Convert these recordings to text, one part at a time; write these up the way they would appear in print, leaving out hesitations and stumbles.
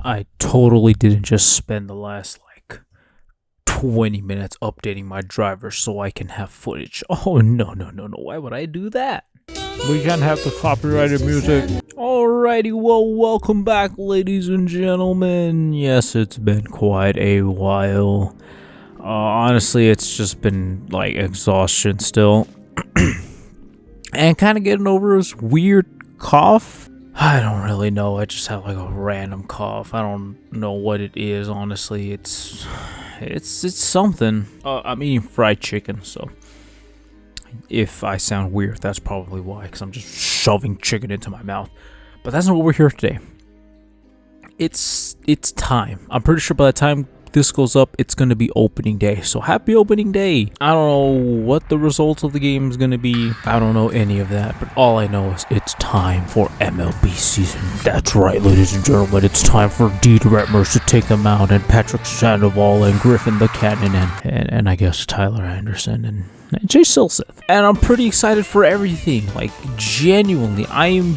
I totally didn't just spend the last 20 minutes updating my driver so I can have footage. Oh, no, no, no, no. Why would I do that? We can't have the copyrighted music. Alrighty, well, welcome back, ladies and gentlemen. Yes, it's been quite a while. Honestly, it's just been exhaustion still. And kind of getting over this weird cough. I don't really know. I just have a random cough. I don't know what it is, honestly. It's something. I'm eating fried chicken, so if I sound weird, that's probably why, because I'm just shoving chicken into my mouth. But that's not what we're here today. It's time. I'm pretty sure by the time this goes up, it's going to be opening day. So happy opening day. I don't know what the results of the game is going to be. I don't know any of that. But all I know is it's time for MLB season. That's right, ladies and gentlemen. It's time for Dee Detmers to take them out, and Patrick Sandoval and Griffin the Cannon and I guess Tyler Anderson and Jay Silseth. And I'm pretty excited for everything. Genuinely, I am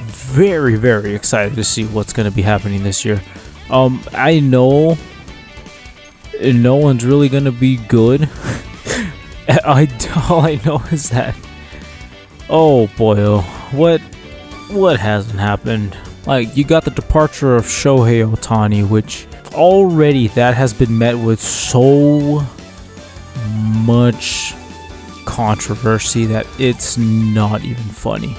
very, very excited to see what's going to be happening this year. I know no one's really gonna be good. All I know is that, oh boy, what hasn't happened? You got the departure of Shohei Ohtani, which already that has been met with so much controversy that it's not even funny.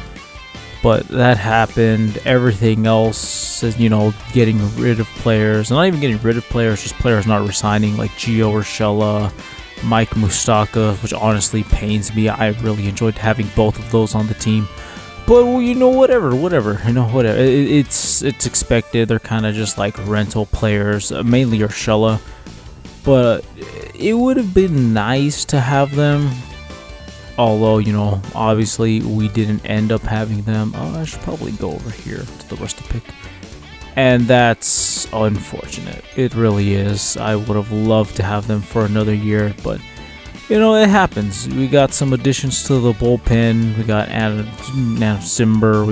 But that happened. Everything else is, getting rid of players. And not even getting rid of players, just players not resigning, like Gio Urshela, Mike Moustakas, which honestly pains me. I really enjoyed having both of those on the team. But, whatever. It's expected. They're kind of just like rental players, mainly Urshela. But it would have been nice to have them. Although, obviously we didn't end up having them. I should probably go over here to the rest of the pick. And that's unfortunate. It really is. I would have loved to have them for another year, but it happens. We got some additions to the bullpen. We got Adam Cimber.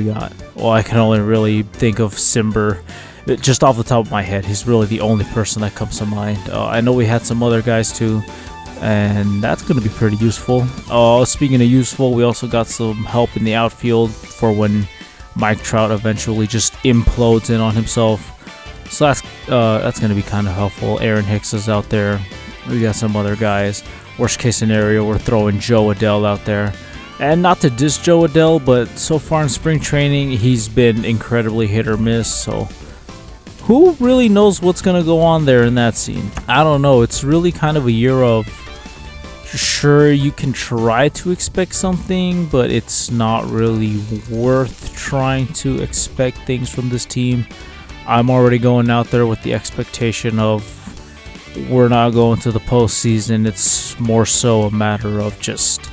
I can only really think of Cimber just off the top of my head. He's really the only person that comes to mind. I know we had some other guys too, and that's going to be pretty useful. Speaking of useful, we also got some help in the outfield for when Mike Trout eventually just implodes in on himself. So that's going to be kind of helpful. Aaron Hicks is out there. We got some other guys. Worst case scenario, we're throwing Jo Adell out there. And not to diss Jo Adell, but so far in spring training, he's been incredibly hit or miss. So who really knows what's going to go on there in that scene? I don't know. It's really kind of a year of, sure, you can try to expect something, but it's not really worth trying to expect things from this team. I'm already going out there with the expectation of we're not going to the postseason. It's more so a matter of just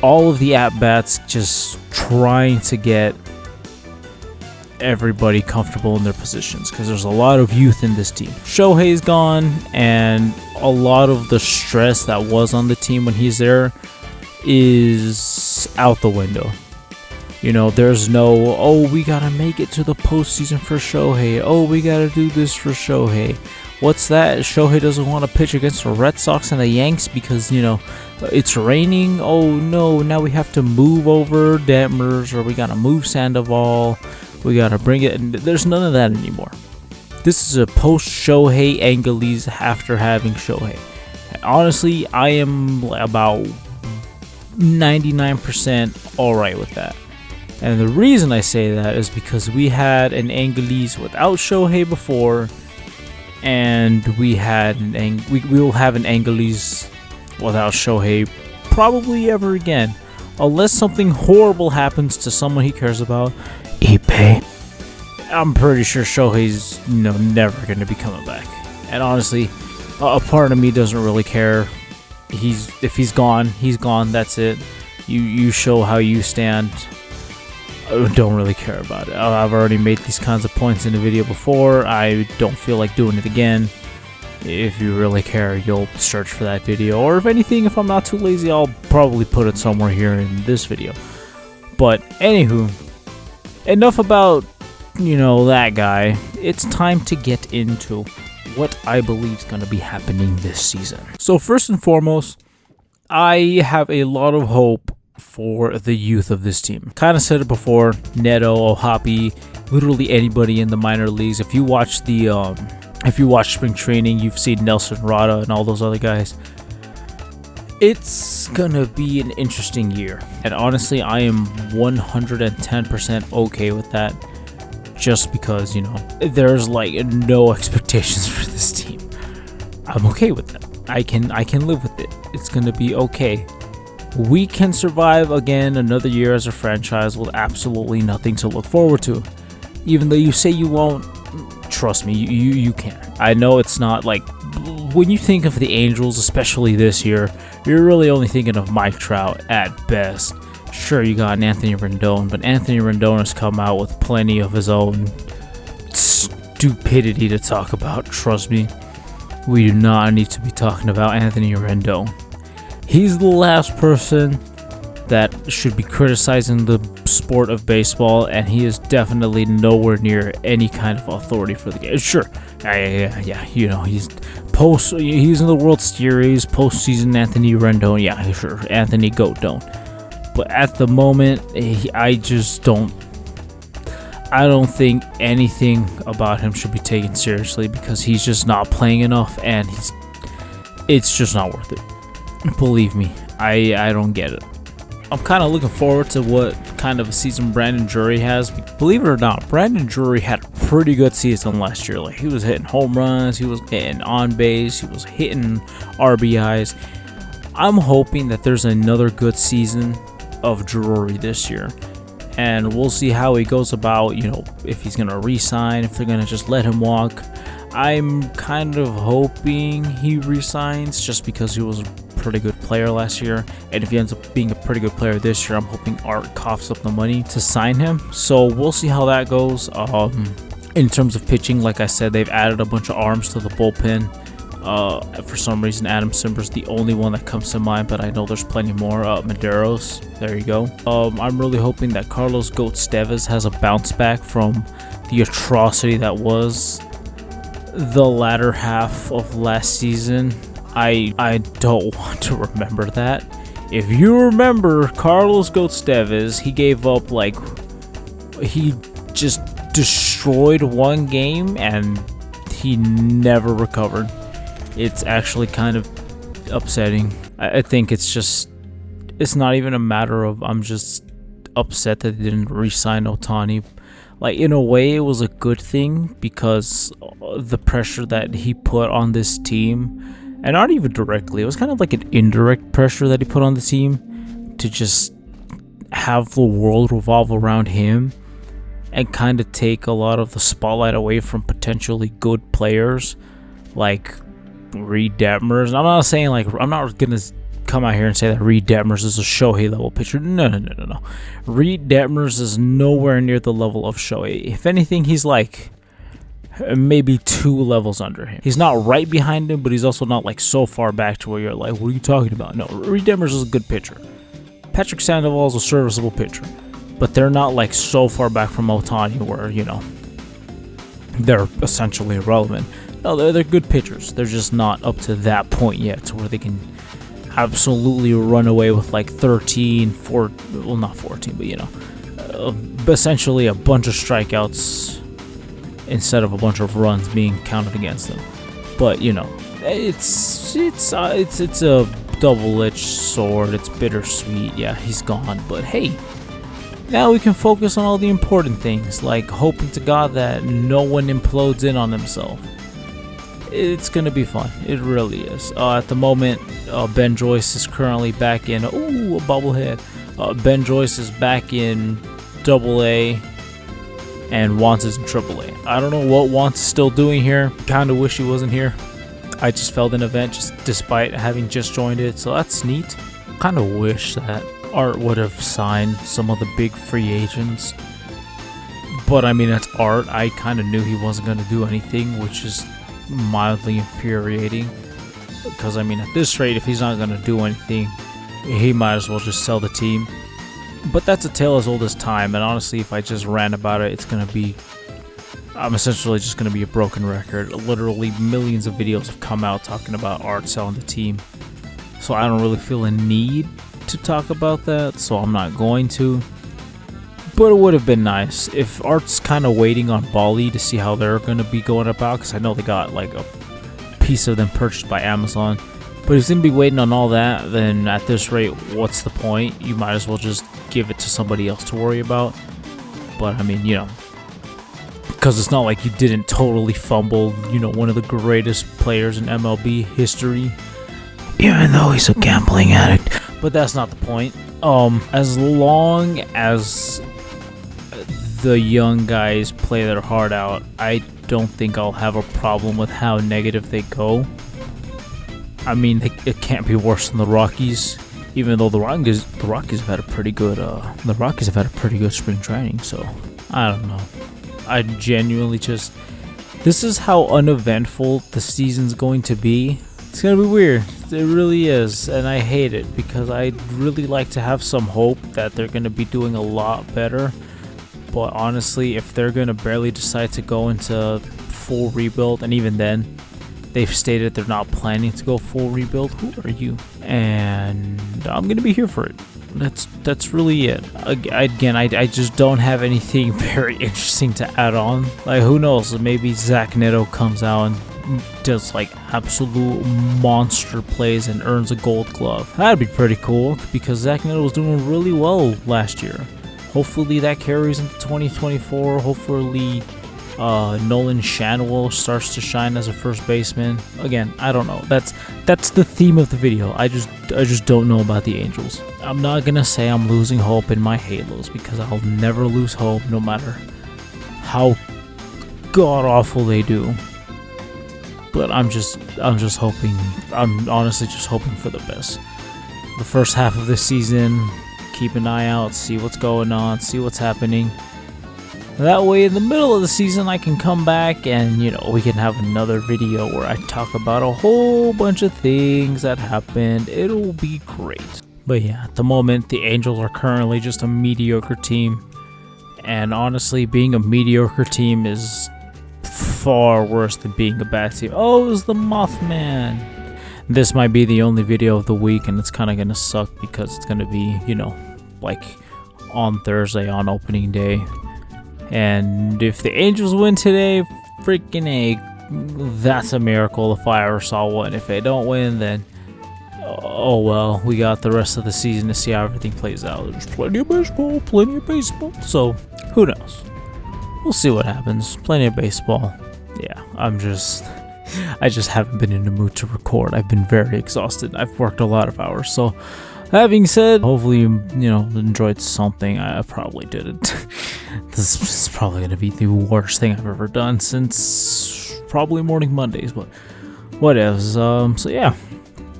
all of the at-bats, just trying to get everybody comfortable in their positions, because there's a lot of youth in this team. Shohei's gone, and a lot of the stress that was on the team when he's there is out the window. There's no, we gotta make it to the postseason for Shohei. We gotta do this for Shohei. What's that? Shohei doesn't want to pitch against the Red Sox and the Yanks because, it's raining. Oh no, now we have to move over Detmers, or we gotta move Sandoval. We gotta bring it, and there's none of that anymore. This is a post-Shohei Angeles after having Shohei. Honestly, I am about 99% alright with that. And the reason I say that is because we had an Angeles without Shohei before, and we will have an Angeles without Shohei probably ever again. Unless something horrible happens to someone he cares about. Ippei. I'm pretty sure Shohei's never going to be coming back. And honestly, a part of me doesn't really care. If he's gone, he's gone. That's it. You show how you stand. I don't really care about it. I've already made these kinds of points in the video before. I don't feel like doing it again. If you really care, you'll search for that video. Or if anything, if I'm not too lazy, I'll probably put it somewhere here in this video. But anywho, enough about that guy, it's time to get into what I believe is going to be happening this season. So first and foremost, I have a lot of hope for the youth of this team. Kind of said it before, Neto, Ohapi, literally anybody in the minor leagues. If you watch spring training, you've seen Nelson Rada and all those other guys. It's gonna be an interesting year, and honestly, I am 110% okay with that. Just because there's like no expectations for this team, I'm okay with that. I can live with it. It's gonna be okay. We can survive again another year as a franchise with absolutely nothing to look forward to. Even though you say you won't, trust me, you can. I know it's not like when you think of the Angels, especially this year, you're really only thinking of Mike Trout at best. Sure, you got Anthony Rendon, but Anthony Rendon has come out with plenty of his own stupidity to talk about. Trust me, we do not need to be talking about Anthony Rendon. He's the last person that should be criticizing the sport of baseball, and he is definitely nowhere near any kind of authority for the game. Sure, yeah, he's in the World Series, postseason Anthony Rendon, yeah, sure, Anthony Goat don't. But at the moment, I don't think anything about him should be taken seriously because he's just not playing enough, and it's just not worth it. Believe me, I don't get it. I'm kind of looking forward to what kind of a season Brandon Drury has. Believe it or not, Brandon Drury had a pretty good season last year. Like, he was hitting home runs, he was hitting on base, he was hitting RBIs. I'm hoping that there's another good season of Drury this year, and we'll see how he goes about, if he's going to re-sign, if they're going to just let him walk. I'm kind of hoping he re-signs just because he was a pretty good player last year, and if he ends up being a pretty good player this year, I'm hoping Art coughs up the money to sign him. So we'll see how that goes. In terms of pitching, like I said, they've added a bunch of arms to the bullpen. For some reason, Adam Simber's the only one that comes to mind, but I know there's plenty more. Medeiros, there you go. I'm really hoping that Carlos Goat Steves has a bounce back from the atrocity that was the latter half of last season. I don't want to remember that. If you remember Carlos Goat Steves, he gave up, he just destroyed one game and he never recovered. It's actually kind of upsetting. I think it's not even a matter of I'm just upset that they didn't re-sign Ohtani. Like, in a way, it was a good thing because the pressure that he put on this team, and not even directly, it was kind of like an indirect pressure that he put on the team to just have the world revolve around him and kind of take a lot of the spotlight away from potentially good players like Reed Detmers. And I'm not saying I'm not gonna come out here and say that Reed Detmers is a Shohei level pitcher. No. Reed Detmers is nowhere near the level of Shohei. If anything, he's maybe 2 levels under him. He's not right behind him, but he's also not so far back to where you're like, what are you talking about? No, Reed Detmers is a good pitcher. Patrick Sandoval is a serviceable pitcher, but they're not so far back from Ohtani where they're essentially irrelevant. No, they're good pitchers. They're just not up to that point yet to where they can absolutely run away with 13, 14, well, not 14, but essentially a bunch of strikeouts instead of a bunch of runs being counted against them. But it's a double-edged sword. It's bittersweet. Yeah, he's gone, but hey, now we can focus on all the important things, like hoping to God that no one implodes in on himself. It's going to be fun. It really is. At the moment, Ben Joyce is currently back in... Ooh, a bobblehead. Ben Joyce is back in AA, and Wants is in AAA. I don't know what Wants is still doing here. Kind of wish he wasn't here. I just failed an event despite having just joined it, so that's neat. Kind of wish that Art would have signed some of the big free agents. But, I mean, it's Art. I kind of knew he wasn't going to do anything, which is mildly infuriating, because at this rate, if he's not going to do anything, he might as well just sell the team. But that's a tale as old as time, and honestly, if I just ran about it, it's going to be I'm essentially just going to be a broken record. Literally millions of videos have come out talking about Art selling the team. So I don't really feel a need to talk about that, so I'm not going to. But it would have been nice if Art's kind of waiting on Bali to see how they're going to be going about, because I know they got like a piece of them purchased by Amazon. But if he's going to be waiting on all that, then at this rate, what's the point? You might as well just give it to somebody else to worry about. But I mean, you know, because it's not like you didn't totally fumble, you know, one of the greatest players in MLB history, even though he's a gambling addict. But that's not the point. As long as the young guys play their heart out, I don't think I'll have a problem with how negative they go. I mean, it can't be worse than the Rockies, even though the Rockies have had a pretty good spring training. So I don't know. I genuinely this is how uneventful the season's going to be. It's gonna be weird. It really is, and I hate it because I'd really like to have some hope that they're gonna be doing a lot better. But honestly, if they're gonna barely decide to go into full rebuild, and even then, they've stated they're not planning to go full rebuild, who are you? And I'm gonna be here for it. That's really it. Again, I just don't have anything very interesting to add on. Like, who knows? Maybe Zach Neto comes out and does like absolute monster plays and earns a Gold Glove. That'd be pretty cool because Zach Neto was doing really well last year. Hopefully that carries into 2024. Hopefully Nolan Schanuel starts to shine as a first baseman. Again, I don't know. That's the theme of the video. I just don't know about the Angels. I'm not gonna say I'm losing hope in my Halos because I'll never lose hope no matter how god awful they do. But I'm honestly just hoping for the best. The first half of the season, keep an eye out, see what's going on, see what's happening. That way in the middle of the season I can come back and, you know, we can have another video where I talk about a whole bunch of things that happened. It'll be great. But yeah, at the moment the Angels are currently just a mediocre team. And honestly, being a mediocre team is far worse than being a bad team. Oh, it was the Mothman. This might be the only video of the week, and it's kind of gonna suck because it's gonna be, you know, like on Thursday on opening day. And if the Angels win today, freaking A, that's a miracle if I ever saw one. If they don't win, then oh well, we got the rest of the season to see how everything plays out. There's plenty of baseball. So who knows? We'll see what happens. Plenty of baseball. Yeah, I just haven't been in the mood to record. I've been very exhausted. I've worked a lot of hours. So that being said, hopefully you enjoyed something. I probably didn't. This is probably going to be the worst thing I've ever done since probably Morning Mondays, but whatevs. So yeah,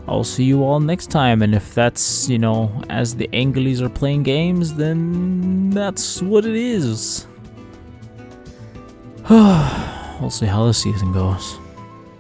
I'll see you all next time. And if that's, as the Angelies are playing games, then that's what it is. We'll see how the season goes.